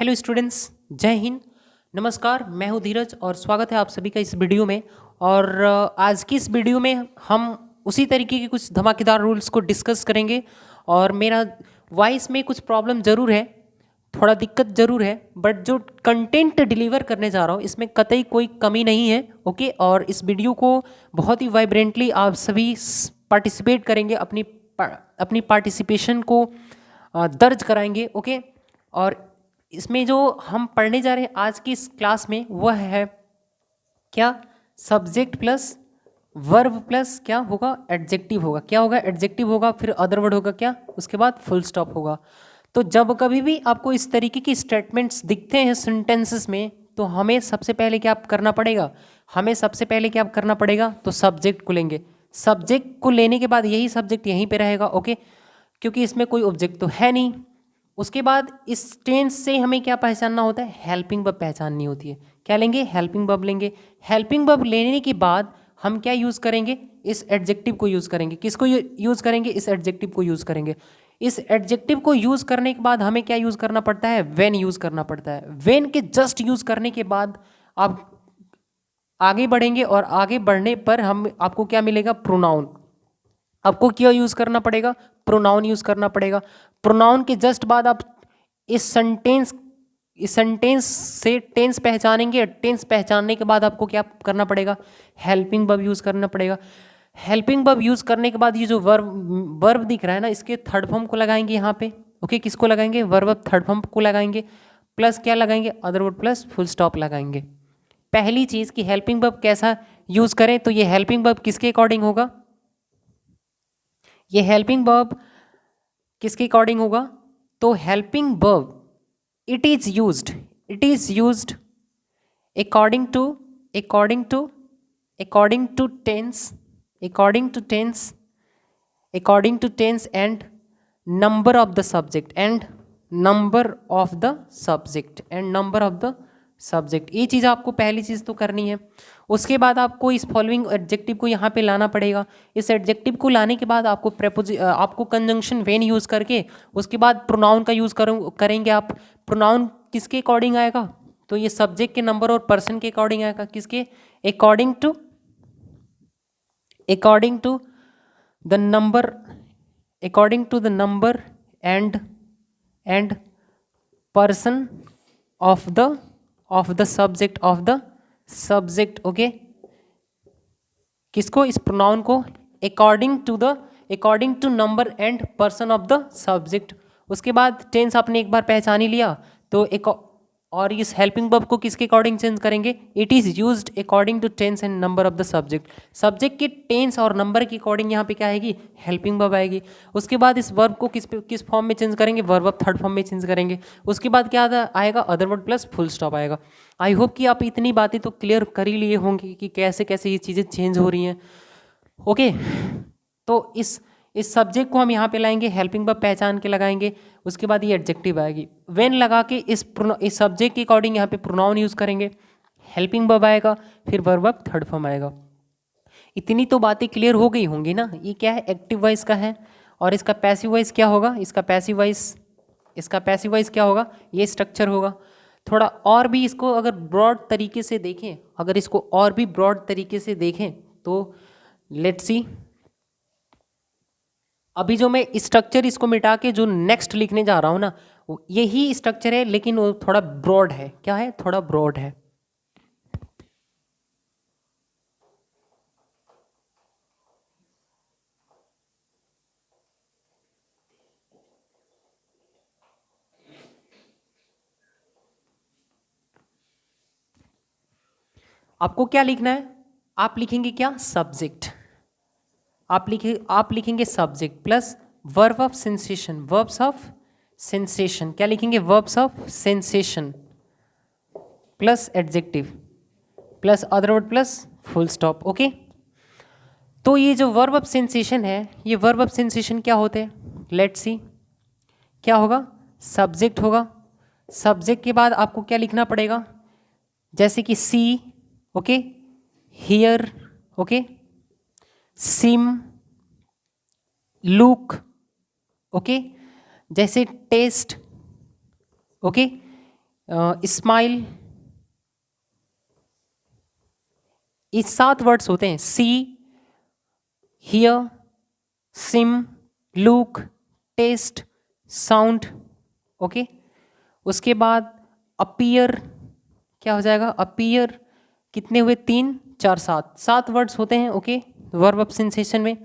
Hello students, जय हिंद। नमस्कार, मैं हूं धीरज और स्वागत है आप सभी का इस वीडियो में। और आज की इस वीडियो में हम उसी तरीके के कुछ धमाकेदार रूल्स को डिस्कस करेंगे। और मेरा वॉइस में कुछ प्रॉब्लम ज़रूर है, थोड़ा दिक्कत ज़रूर है, बट जो कंटेंट डिलीवर करने जा रहा हूँ इसमें कतई कोई कमी नहीं है। ओके, और इस वीडियो को बहुत ही वाइब्रेंटली आप सभी पार्टिसिपेट करेंगे, अपनी पार्टिसिपेशन को दर्ज कराएंगे। ओके, और इसमें जो हम पढ़ने जा रहे हैं आज की इस क्लास में वह है क्या, सब्जेक्ट प्लस वर्ब प्लस क्या होगा, एडजेक्टिव होगा। क्या होगा, एडजेक्टिव होगा, फिर अदर वर्ड होगा क्या, उसके बाद फुल स्टॉप होगा। तो जब कभी भी आपको इस तरीके की स्टेटमेंट्स दिखते हैं सेंटेंसेस में, तो हमें सबसे पहले क्या करना पड़ेगा, तो सब्जेक्ट को लेंगे। सब्जेक्ट को लेने के बाद यही सब्जेक्ट यहीं पे रहेगा। ओके, क्योंकि इसमें कोई ऑब्जेक्ट तो है नहीं। उसके बाद इस टेंस से हमें क्या पहचानना होता है, हेल्पिंग वर्ब पहचाननी होती है। क्या लेंगे, हेल्पिंग वर्ब लेंगे। हेल्पिंग वर्ब लेने के बाद हम क्या यूज़ करेंगे, इस एडजेक्टिव को यूज़ करेंगे। किसको यूज़ करेंगे, इस एडजेक्टिव को यूज़ करेंगे। इस एडजेक्टिव को यूज़ करने के बाद हमें क्या यूज़ करना पड़ता है, व्हेन यूज़ करना पड़ता है। व्हेन के जस्ट यूज़ करने के बाद आप आगे बढ़ेंगे, और आगे बढ़ने पर हम आपको क्या मिलेगा, प्रोनाउन। आपको क्या यूज़ करना पड़ेगा, प्रोनाउन यूज़ करना पड़ेगा। प्रोनाउन के जस्ट बाद आप इस सेंटेंस से टेंस पहचानेंगे। टेंस पहचानने के बाद आपको क्या करना पड़ेगा, हेल्पिंग वर्ब यूज़ करना पड़ेगा। हेल्पिंग वर्ब यूज़ करने के बाद ये जो वर्ब दिख रहा है ना, इसके थर्ड फॉर्म को लगाएंगे यहाँ पे। ओके, किसको लगाएंगे, वर्ब थर्ड फॉर्म को लगाएंगे, प्लस क्या लगाएंगे, other word plus full stop लगाएंगे। पहली चीज़ कि हेल्पिंग वर्ब कैसा यूज़ करें, तो ये हेल्पिंग वर्ब किसके अकॉर्डिंग होगा, ये हेल्पिंग वर्ब किसके अकॉर्डिंग होगा, तो helping verb it is used according to according to according to tense according to tense according to tense and number of the subject ये चीज़ आपको पहली चीज़ तो करनी है। उसके बाद आपको इस फॉलोइंग एडजेक्टिव को यहाँ पे लाना पड़ेगा। इस एडजेक्टिव को लाने के बाद आपको कंजंक्शन वेन यूज़ करके उसके बाद प्रोनाउन का यूज़ करेंगे आप। प्रोनाउन किसके अकॉर्डिंग आएगा, तो ये सब्जेक्ट के नंबर और पर्सन के अकॉर्डिंग आएगा। किसके according to the number and person of the subject. Okay, किसको, इस प्रोनाउन को according to number and person of the subject. उसके बाद टेंस आपने एक बार पहचान ही लिया, तो और इस हेल्पिंग वर्ब को किसके अकॉर्डिंग चेंज करेंगे, it is used according to tense and number of the subject के टेंस और नंबर के अकॉर्डिंग यहाँ पे क्या आएगी, हेल्पिंग वर्ब आएगी। उसके बाद इस वर्ब को किस फॉर्म में चेंज करेंगे, वर्ब थर्ड फॉर्म में चेंज करेंगे। उसके बाद क्या आएगा, other word plus full stop आएगा। आई होप कि आप इतनी बातें तो क्लियर कर ही लिए होंगे कि कैसे कैसे ये चीज़ें चेंज हो रही हैं। ओके, तो इस सब्जेक्ट को हम यहाँ पे लाएंगे, हेल्पिंग वर्ब पहचान के लगाएंगे। उसके बाद ये एडजेक्टिव आएगी, व्हेन लगा के इस सब्जेक्ट के अकॉर्डिंग यहाँ पे प्रोनाउन यूज़ करेंगे, हेल्पिंग वर्ब आएगा, फिर वर्ब थर्ड फॉर्म आएगा। इतनी तो बातें क्लियर हो गई होंगी ना। ये क्या है, एक्टिव वॉइस का है, और इसका पैसिव वॉइस क्या होगा, इसका पैसिव वॉइस क्या होगा, ये स्ट्रक्चर होगा। थोड़ा और भी इसको अगर ब्रॉड तरीके से देखें, तो लेट्स सी। अभी जो मैं स्ट्रक्चर इसको मिटा के जो नेक्स्ट लिखने जा रहा हूँ ना, यही स्ट्रक्चर है, लेकिन वो थोड़ा ब्रॉड है। क्या है, थोड़ा ब्रॉड है। आपको क्या लिखना है, आप लिखेंगे क्या, सब्जेक्ट। आप लिखेंगे subject plus verb of sensation. क्या लिखेंगे, verbs of sensation plus adjective plus other word plus full stop. Okay, तो ये जो वर्ब ऑफ सेंसेशन है, ये वर्ब ऑफ सेंसेशन क्या होते हैं, लेट्स सी। क्या होगा, सब्जेक्ट होगा। सब्जेक्ट के बाद आपको क्या लिखना पड़ेगा, जैसे कि see, okay, hear, okay, seem, look, okay, जैसे टेस्ट, ओके, स्माइल, ये 7 वर्ड्स होते हैं, see, hear, seem, look, test, sound, okay. उसके बाद अपीयर, क्या हो जाएगा, अपीयर, कितने हुए, 3 4 7 वर्ड्स होते हैं, ओके, वर्ब ऑफ सेंसेशन में।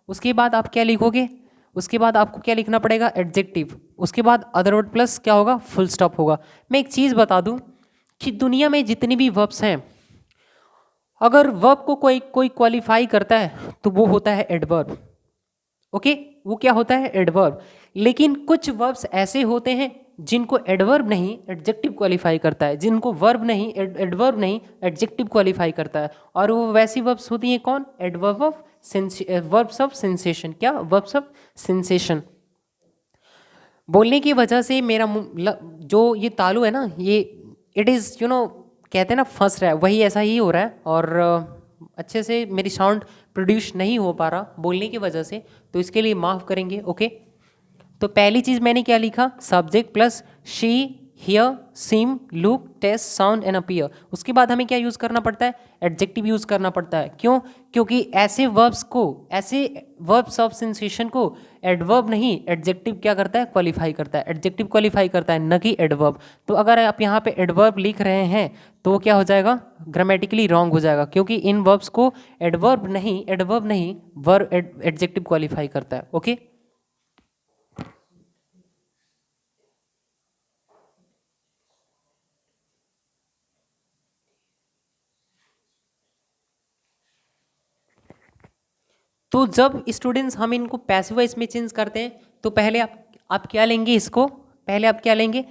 उसके बाद आप क्या लिखोगे, उसके बाद आपको क्या लिखना पड़ेगा, एडजेक्टिव, उसके बाद अदर वर्ड प्लस क्या होगा, फुल स्टॉप होगा। मैं एक चीज़ बता दूं कि दुनिया में जितनी भी वर्ब्स हैं, अगर वर्ब को कोई क्वालिफाई करता है तो वो होता है एडवर्ब, ओके, वो क्या होता है, एडवर्ब। लेकिन कुछ वर्ब्स ऐसे होते हैं जिनको एडवर्ब नहीं एडजेक्टिव क्वालिफाई करता है, जिनको वर्ब नहीं एडवर्ब नहीं एडजेक्टिव क्वालिफाई करता है, और वो वैसी वर्ब्स होती हैं कौन, adverb of verbs of sensation, क्या, वर्ब्स ऑफ सेंसेशन। बोलने की वजह से मेरा जो ये तालू है ना, ये इट इज़ कहते हैं ना फंस रहा है, वही ऐसा ही हो रहा है, और अच्छे से मेरी साउंड प्रोड्यूस नहीं हो पा रहा बोलने की वजह से, तो इसके लिए माफ़ करेंगे, ओके। तो पहली चीज़ मैंने क्या लिखा, subject plus see, hear, seem, look, test, sound and appear. उसके बाद हमें क्या यूज़ करना पड़ता है, एडजेक्टिव यूज़ करना पड़ता है। क्यों, क्योंकि ऐसे वर्ब्स ऑफ सेंसेशन को एडवर्ब नहीं एडजेक्टिव क्या करता है, क्वालिफाई करता है, एडजेक्टिव क्वालिफाई करता है, न कि एडवर्ब। तो अगर आप यहाँ पे एडवर्ब लिख रहे हैं तो क्या हो जाएगा, ग्रामेटिकली रॉन्ग हो जाएगा, क्योंकि इन वर्ब्स को एडवर्ब नहीं वर्ब एडजेक्टिव क्वालिफाई करता है, ओके। तो जब स्टूडेंट्स हम इनको पैसिव वॉइस में चेंज करते हैं तो पहले आप क्या लेंगे, इसको पहले आप क्या लेंगे,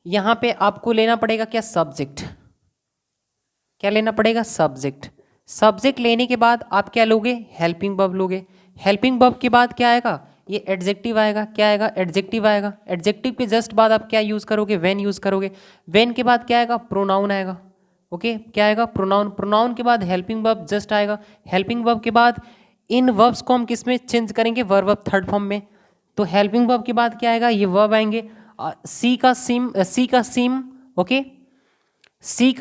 यहाँ पे आपको लेना पड़ेगा क्या, सब्जेक्ट, क्या लेना पड़ेगा, सब्जेक्ट। सब्जेक्ट लेने के बाद आप क्या लोगे, हेल्पिंग वर्ब लोगे। हेल्पिंग वर्ब के बाद क्या आएगा, ये एडजेक्टिव आएगा, क्या आएगा, एडजेक्टिव आएगा। एडजेक्टिव के जस्ट बाद आप क्या यूज़ करोगे, व्हेन यूज़ करोगे। व्हेन के बाद क्या आएगा, प्रोनाउन आएगा, ओके, क्या आएगा, प्रोनाउन। प्रोनाउन के बाद हेल्पिंग वर्ब जस्ट आएगा। हेल्पिंग वर्ब के बाद इन वर्ब्स को हम किस में चेंज करेंगे, वर्ब ऑफ थर्ड फॉर्म में। तो हेल्पिंग वर्ब के बाद क्या आएगा, ये वर्ब आएंगे। सी का सिम, ओके, सी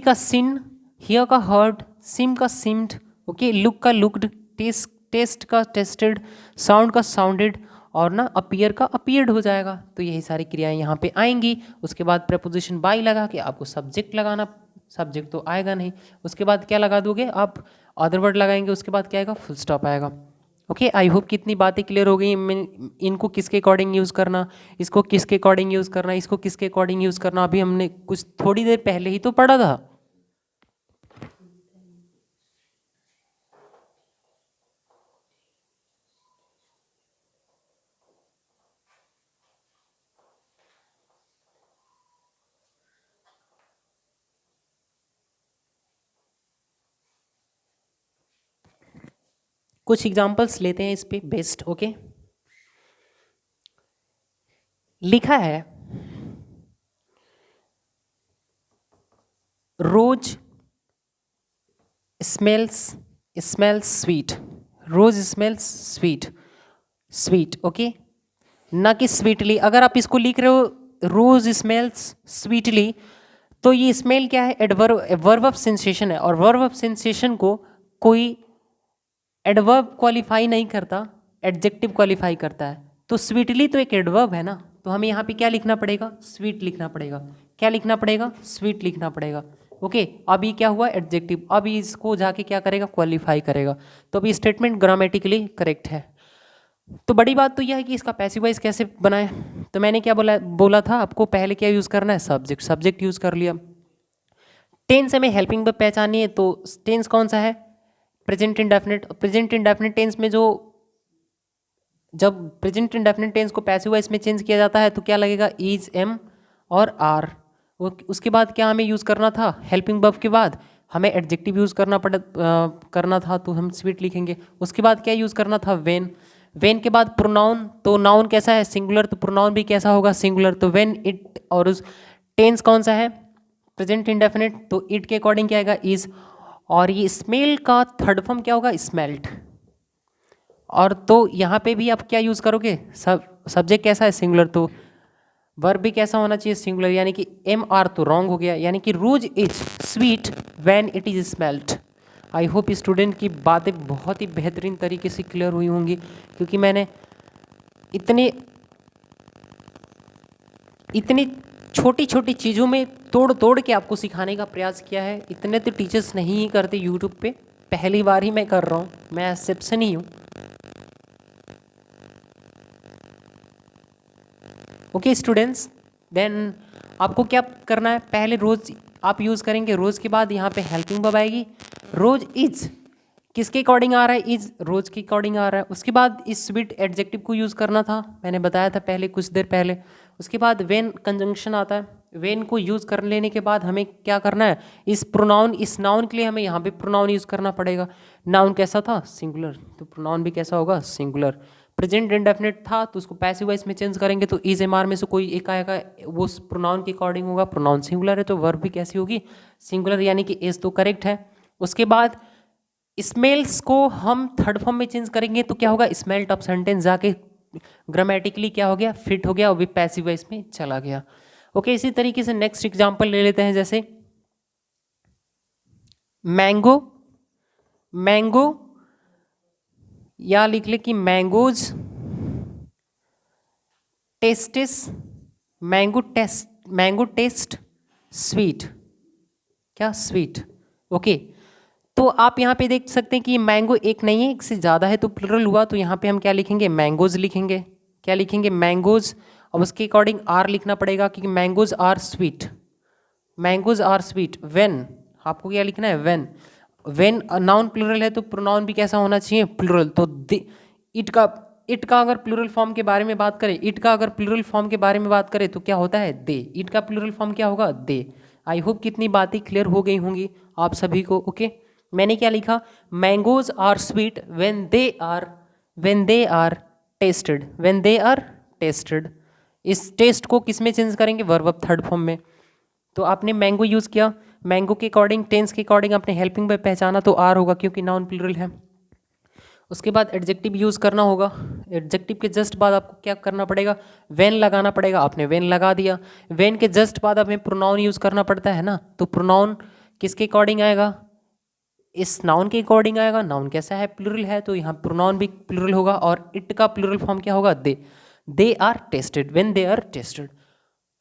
का सिन, हियर का हर्ड, सिम का सिम्ड, ओके, लुक का लुक्ड, टेस्ट का टेस्टेड, साउंड का साउंडेड, और ना अपीयर का अपीयर्ड हो जाएगा। तो यही सारी क्रियाएं यहाँ पे आएंगी। उसके बाद प्रपोजिशन बाय लगा के आपको सब्जेक्ट लगाना, सब्जेक्ट तो आएगा नहीं। उसके बाद क्या लगा दोगे आप, अदर वर्ड लगाएंगे। उसके बाद क्या आएगा, फुल स्टॉप आएगा, ओके। आई होप कितनी बातें क्लियर हो गई। इनको किसके अकॉर्डिंग यूज़ करना, इसको किसके अकॉर्डिंग यूज़ करना, इसको किसके अकॉर्डिंग यूज़ करना, अभी हमने कुछ थोड़ी देर पहले ही तो पढ़ा था। कुछ एग्जांपल्स लेते हैं इस पे बेस्ट, ओके। लिखा है, रोज स्मेल्स स्वीट, रोज स्मेल्स स्वीट, ओके, ना कि स्वीटली। अगर आप इसको लिख रहे हो रोज स्मेल्स स्वीटली, तो ये स्मेल क्या है, वर्ब ऑफ सेंसेशन है, और वर्ब ऑफ सेंसेशन को कोई एडवर्ब क्वालिफाई नहीं करता, एडजेक्टिव क्वालिफाई करता है। तो स्वीटली तो एक एडवर्ब है ना, तो हमें यहाँ पे क्या लिखना पड़ेगा, स्वीट लिखना पड़ेगा। क्या लिखना पड़ेगा, स्वीट लिखना पड़ेगा, ओके। अभी क्या हुआ, एडजेक्टिव, अभी इसको जाके क्या करेगा, क्वालिफाई करेगा। तो अभी स्टेटमेंट ग्रामेटिकली करेक्ट है। तो बड़ी बात तो यह है कि इसका पैसिव वॉइस कैसे बनाए। तो मैंने क्या बोला था आपको, पहले क्या यूज़ करना है, सब्जेक्ट यूज़ कर लिया। टेंस हमें हेल्पिंग वर्ब पहचानी है, तो टेंस कौन सा है, present indefinite. Present indefinite tense में जब प्रेजेंट इंडेफिनिट टेंस को पैसिव वॉइस में चेंज किया जाता है तो क्या लगेगा, इज, एम और आर। उसके बाद क्या हमें यूज़ करना था, हेल्पिंग वर्ब के बाद हमें एडजेक्टिव यूज़ करना था, तो हम स्वीट लिखेंगे। उसके बाद क्या यूज़ करना था, वेन के बाद प्रोनाउन। तो नाउन कैसा है, सिंगुलर, तो प्रोनाउन भी कैसा होगा, सिंगुलर। तो वेन, इट, और उस टेंस कौन सा है, प्रेजेंट इंडेफिनिट, तो इट के अकॉर्डिंग क्या आएगा, इज। और ये स्मेल का थर्ड फॉर्म क्या होगा, स्मेल्ट। और तो यहाँ पे भी आप क्या यूज़ करोगे, सब्जेक्ट कैसा है, सिंगुलर, तो वर्ब भी कैसा होना चाहिए, सिंगुलर, यानी कि एम आर तो रॉन्ग हो गया, यानी कि rose is sweet when it is smelt. I hope student की बातें बहुत ही बेहतरीन तरीके से क्लियर हुई होंगी, क्योंकि मैंने इतने इतनी छोटी छोटी चीज़ों में तोड़ तोड़ के आपको सिखाने का प्रयास किया है। इतने तो टीचर्स नहीं करते यूट्यूब पे, पहली बार ही मैं कर रहा हूँ, मैं एक्सेप्शन ही हूँ। ओके स्टूडेंट्स, देन आपको क्या करना है, पहले रोज आप यूज़ करेंगे, रोज के बाद यहाँ पे हेल्पिंग वर्ब आएगी। रोज इज किसके अकॉर्डिंग आ रहा है, इज रोज के अकॉर्डिंग आ रहा है। उसके बाद इस स्वीट एडजेक्टिव को यूज़ करना था, मैंने बताया था पहले कुछ देर पहले। उसके बाद व्हेन कंजंक्शन आता है, व्हेन को यूज़ कर लेने के बाद हमें क्या करना है, इस प्रोनाउन, इस नाउन के लिए हमें यहाँ पे प्रोनाउन यूज़ करना पड़ेगा। नाउन कैसा था, सिंगुलर, तो प्रोनाउन भी कैसा होगा, सिंगुलर। प्रेजेंट इंडेफिनिट था तो उसको पैसिव वॉइस में चेंज करेंगे, तो इज एम आर में से कोई एक आएगा, वो प्रोनाउन के अकॉर्डिंग होगा। प्रोनाउन सिंगुलर है तो वर्ब भी कैसी होगी, सिंगुलर, यानी कि इज तो करेक्ट है। उसके बाद स्मेल्स को हम थर्ड फॉर्म में चेंज करेंगे तो क्या होगा, स्मेल्ट ऑफ सेंटेंस जाके ग्रामेटिकली क्या हो गया, फिट हो गया और भी पैसिव वॉइस में चला गया। ओके, इसी तरीके से नेक्स्ट एग्जांपल ले लेते हैं, जैसे मैंगो, मैंगो, या लिख ले कि mangoes, testis, mango test, mango test sweet, क्या स्वीट। ओके, तो आप यहाँ पे देख सकते हैं कि मैंगो एक नहीं है, एक से ज़्यादा है, तो प्लुरल हुआ, तो यहाँ पे हम क्या लिखेंगे, मैंगोज लिखेंगे। क्या लिखेंगे, मैंगोज, और उसके अकॉर्डिंग आर लिखना पड़ेगा, क्योंकि mangoes are sweet, mangoes are sweet when, आपको क्या लिखना है, व्हेन। व्हेन नाउन प्लुरल है तो प्रोनाउन भी कैसा होना चाहिए, प्लुरल। तो इट का अगर प्लुरल फॉर्म के बारे में बात करें, इट का अगर प्लुरल फॉर्म के बारे में बात करें तो क्या होता है, दे। इट का प्लुरल फॉर्म क्या होगा, दे। आई होप कितनी बातें क्लियर हो गई होंगी आप सभी को। ओके, मैंने क्या लिखा, mangoes are sweet when they are tasted, when they are tasted. इस टेस्ट को किस में चेंज करेंगे, वर्ब थर्ड फॉर्म में। तो आपने मैंगो यूज़ किया, मैंगो के अकॉर्डिंग, टेंस के अकॉर्डिंग आपने हेल्पिंग वर्ब पहचाना तो आर होगा, क्योंकि नाउन प्लुरल है। उसके बाद एडजेक्टिव यूज़ करना होगा, एडजेक्टिव के जस्ट बाद आपको क्या करना पड़ेगा, व्हेन लगाना पड़ेगा, आपने व्हेन लगा दिया। व्हेन के जस्ट बाद हमें प्रोनाउन यूज़ करना पड़ता है ना, तो प्रोनाउन किसके अकॉर्डिंग आएगा, इस नाउन के अकॉर्डिंग आएगा। नाउन कैसा है, प्लुरल है, तो यहाँ प्रोनाउन भी प्लुरल होगा, और इट का प्लुरल फॉर्म क्या होगा, they are tasted, when they are tasted.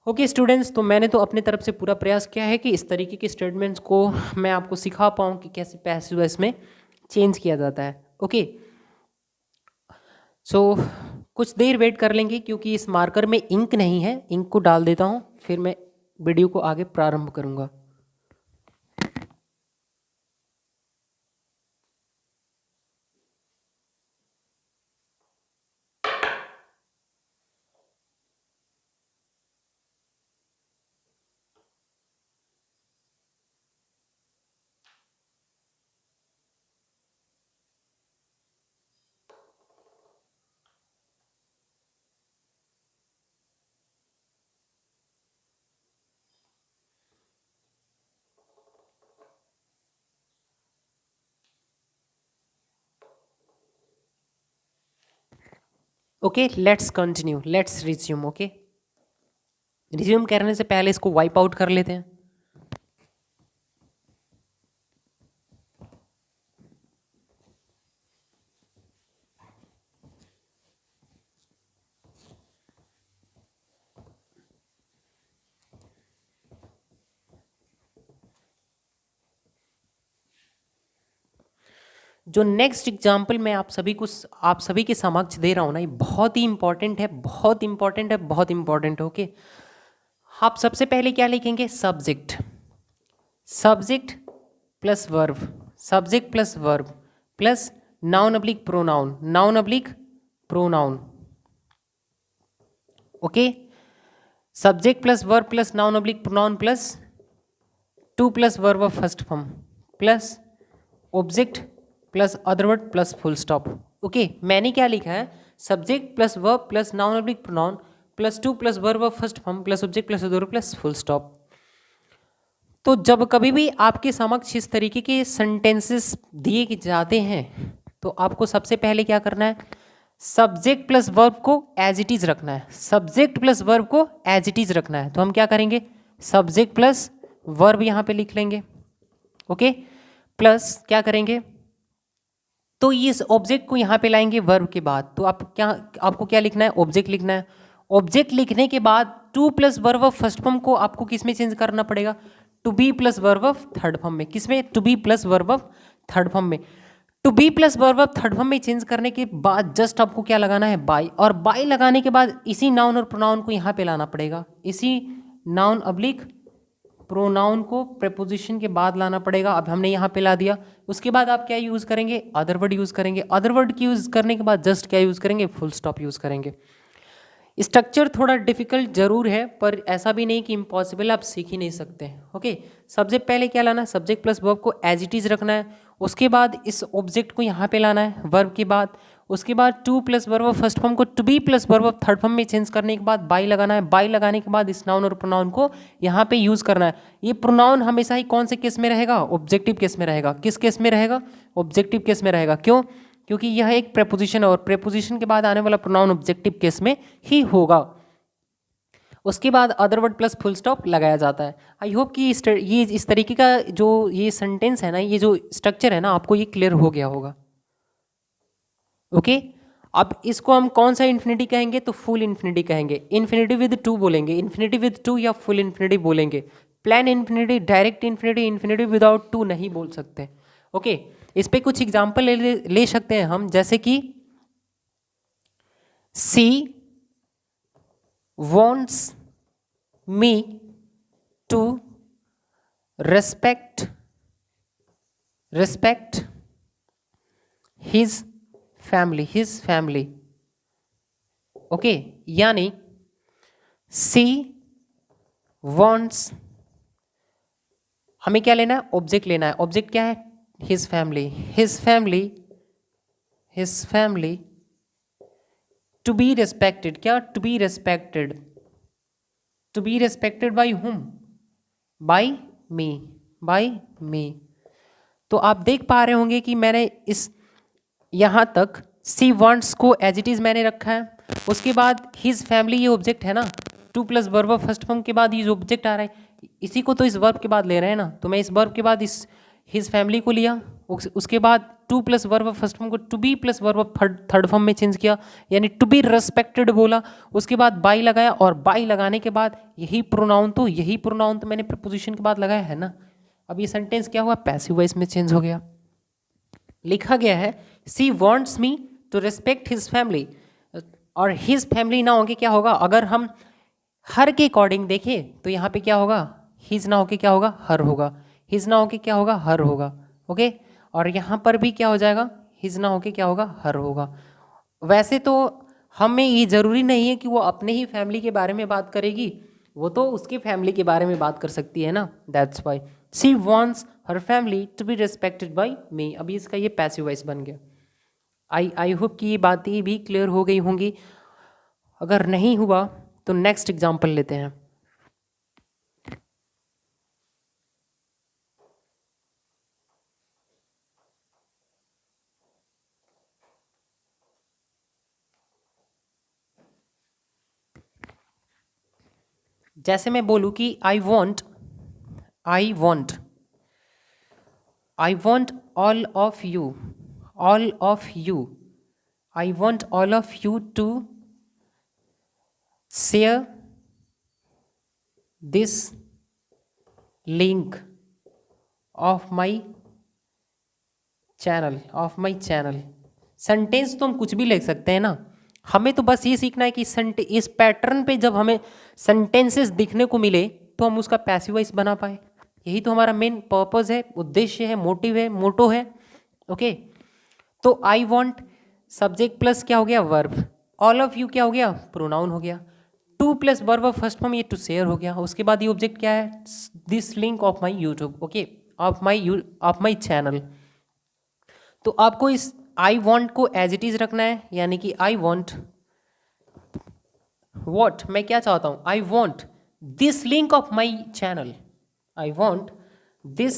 Okay students, तो मैंने तो अपने तरफ से पूरा प्रयास किया है कि इस तरीके के स्टेटमेंट्स को मैं आपको सिखा पाऊँ कि कैसे पैसिव वॉइस में चेंज किया जाता है। ओके, सो कुछ देर वेट कर लेंगे, क्योंकि इस मार्कर में इंक नहीं है, इंक को डाल देता हूँ, फिर मैं वीडियो को आगे प्रारंभ करूँगा। Okay, let's continue, let's resume. Okay, resume करने से पहले इसको वाइप आउट कर लेते हैं। जो नेक्स्ट एग्जाम्पल मैं आप सभी के समक्ष दे रहा हूँ ना, ये बहुत ही इंपॉर्टेंट है, बहुत इंपॉर्टेंट है, बहुत इंपॉर्टेंट है। ओके, आप सबसे पहले क्या लिखेंगे, subject, subject plus verb, subject plus verb plus noun oblique pronoun, noun oblique pronoun. Okay, subject plus verb plus noun oblique pronoun plus two plus verb of first form plus object plus other word plus full stop. Okay, मैंने क्या लिखा है, subject plus verb plus noun oblique pronoun plus two plus verb of first form plus object plus other word plus full stop. तो जब कभी भी आपके समक्ष इस तरीके के सेंटेंसेस दिए जाते हैं तो आपको सबसे पहले क्या करना है, सब्जेक्ट प्लस वर्ब को एज इट इज रखना है, सब्जेक्ट प्लस वर्ब को एज इट इज रखना है, तो हम क्या करेंगे, सब्जेक्ट प्लस वर्ब यहां पे लिख लेंगे, ओके, प्लस क्या करेंगे, तो इस ऑब्जेक्ट को यहां पे लाएंगे वर्ब के बाद, तो आपको क्या लिखना है, ऑब्जेक्ट लिखना है। ऑब्जेक्ट लिखने के बाद to plus verb of first form को आपको किस में चेंज करना पड़ेगा, to be plus verb of third form में, किसमें, to be plus verb of third form में। To be plus verb of third form में चेंज करने के बाद जस्ट आपको क्या लगाना है, बाय, और बाय लगाने के बाद इसी नाउन और प्रोनाउन को यहाँ पे लाना पड़ेगा, इसी नाउन अब्लिक प्रोनाउन को प्रेपोजिशन के बाद लाना पड़ेगा। अब हमने यहाँ पे ला दिया, उसके बाद आप क्या यूज़ करेंगे, अदर वर्ड यूज़ करेंगे, अदर वर्ड की यूज़ करने के बाद जस्ट क्या यूज़ करेंगे, फुल स्टॉप यूज़ करेंगे। स्ट्रक्चर थोड़ा डिफिकल्ट जरूर है, पर ऐसा भी नहीं कि इम्पॉसिबल, आप सीख ही नहीं सकते, ओके। सबसे पहले क्या लाना है, सब्जेक्ट प्लस वर्ब को एज इट इज़ रखना है, उसके बाद इस ऑब्जेक्ट को यहाँ पे लाना है वर्ब के बाद, उसके बाद to plus verb of first form को to be plus verb of third form में चेंज करने के बाद बाई लगाना है, बाई लगाने के बाद इस नाउन और प्रोनाउन को यहाँ पे यूज़ करना है। ये प्रोनाउन हमेशा ही कौन से केस में रहेगा, ऑब्जेक्टिव केस में रहेगा, किस केस में रहेगा, ऑब्जेक्टिव केस में रहेगा, क्यों, क्योंकि यह एक प्रेपोजिशन है और प्रेपोजिशन के बाद आने वाला प्रोनाउन ऑब्जेक्टिव केस में ही होगा। उसके बाद other word plus full stop लगाया जाता है। आई होप कि ये इस तरीके का जो ये सेंटेंस है ना, ये जो स्ट्रक्चर है ना, आपको ये क्लियर हो गया होगा, ओके। अब इसको हम कौन सा इन्फिनिटी कहेंगे, तो फुल इन्फिनिटी कहेंगे, इन्फिनिटी विद टू बोलेंगे, इन्फिनिटी विद टू या फुल इन्फिनिटी बोलेंगे, plain infinity, direct infinity, infinity without to नहीं बोल सकते, ओके। इस पे कुछ एग्जाम्पल ले सकते हैं हम, जैसे कि सी wants me to respect his family, okay. यानी सी wants, हमें क्या लेना है, ऑब्जेक्ट लेना है, ऑब्जेक्ट क्या है, his family to be respected, क्या, to be respected by whom, by me। तो आप देख पा रहे होंगे कि मैंने इस यहाँ तक सी वांट्स को एज इट इज़ मैंने रखा है, उसके बाद हिज फैमिली ये ऑब्जेक्ट है ना, to plus verb of first form के बाद ये ऑब्जेक्ट आ रहा है, इसी को तो इस वर्ब के बाद ले रहे हैं ना, तो मैं इस वर्ब के बाद इस हिज फैमिली को लिया, उसके बाद to plus verb of first form को to be plus verb of third form में चेंज किया, यानी टू बी रेस्पेक्टेड बोला, उसके बाद बाई लगाया, और बाई लगाने के बाद यही प्रोनाउन तो मैंने प्रपोजिशन के बाद लगाया है ना। अब ये सेंटेंस क्या हुआ, पैसिव वॉइस में चेंज हो गया, लिखा गया है she wants me to respect his family, और हिज फैमिली ना होके क्या होगा, अगर हम हर के अकॉर्डिंग देखें तो यहाँ पे क्या होगा, हिज ना होके क्या होगा, हर होगा, हिज ना होके क्या होगा, हर होगा, ओके। और यहाँ पर भी क्या हो जाएगा, हिज ना होके क्या होगा, हर होगा। वैसे तो हमें ये ज़रूरी नहीं है कि वो अपने ही फैमिली के बारे में बात करेगी, वो तो उसके फैमिली के बारे में बात कर सकती है ना, that's why she wants her family to be respected by me. अभी इसका ये पैसिव वॉइस बन गया। आई होप कि ये बातें भी क्लियर हो गई होंगी, अगर नहीं हुआ तो नेक्स्ट एग्जाम्पल लेते हैं। जैसे मैं बोलूँ कि I want all of you, I want all of you to share this link of my channel, sentence तो हम कुछ भी लिख सकते हैं ना, हमें तो बस ये सीखना है कि इस पैटर्न पे जब हमें सेंटेंसेस दिखने को मिले तो हम उसका पैसिव वॉइस बना पाए, यही तो हमारा मेन पर्पस है, उद्देश्य है, मोटिव है, मोटो है, ओके। तो आई वॉन्ट सब्जेक्ट प्लस क्या हो गया, वर्ब, ऑल ऑफ यू क्या हो गया, प्रोनाउन हो गया, to plus verb of first form ये टू शेयर हो गया, उसके बाद ये ऑब्जेक्ट क्या है, this link of my YouTube, okay, of my channel. तो आपको इस आई वॉन्ट को एज इट इज रखना है, यानी कि आई वॉन्ट वॉट, मैं क्या चाहता हूँ, I want this link of my channel, I want this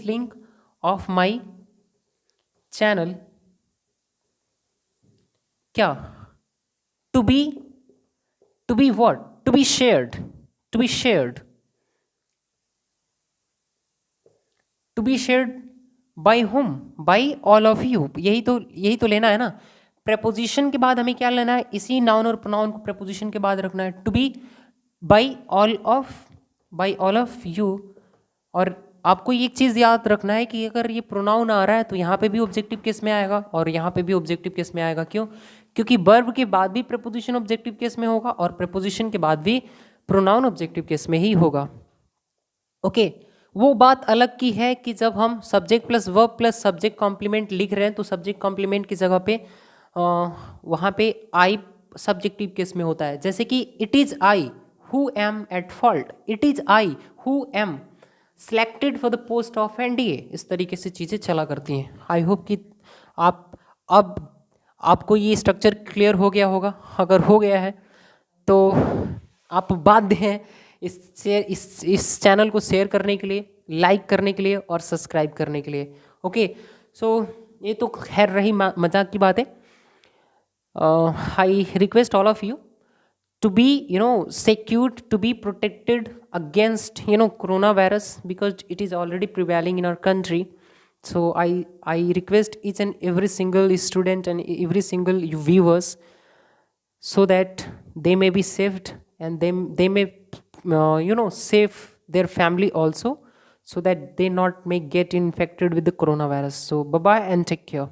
link of my channel क्या? To be what? To be shared, to be shared, to be shared by whom? By all of you. यही तो लेना है ना। Preposition के बाद हमें क्या लेना है? इसी नाउन और प्रोनाउन को प्रेपोजिशन के बाद रखना है। To be by all of you. और आपको ये एक चीज़ याद रखना है कि अगर ये प्रोनाउन आ रहा है तो यहाँ पे भी ऑब्जेक्टिव केस में आएगा और यहाँ पे भी ऑब्जेक्टिव केस में आएगा। क्यों? क्योंकि वर्ब के बाद भी प्रेपोजिशन ऑब्जेक्टिव केस में होगा और प्रेपोजिशन के बाद भी प्रोनाउन ऑब्जेक्टिव केस में ही होगा। ओके, वो बात अलग की है कि जब हम subject plus verb plus subject complement लिख रहे हैं तो सब्जेक्ट कॉम्प्लीमेंट की जगह पे वहाँ पे आई सब्जेक्टिव केस में होता है। जैसे कि it is I who am at fault, it is I who am selected for the post of NDA. इस तरीके से चीज़ें चला करती हैं। आई होप कि आप अब आपको ये स्ट्रक्चर क्लियर हो गया होगा। अगर हो गया है तो आप बाध्य हैं इस चैनल को शेयर करने के लिए, लाइक करने के लिए और सब्सक्राइब करने के लिए। ओके, सो ये तो खैर रही मजाक की बात है। I request all of you to be secured, to be protected against coronavirus, because it is already prevailing in our country. So I request each and every single student and every single viewers, so that they may be saved and they may save their family also, so that they not may get infected with the coronavirus. So bye bye and take care.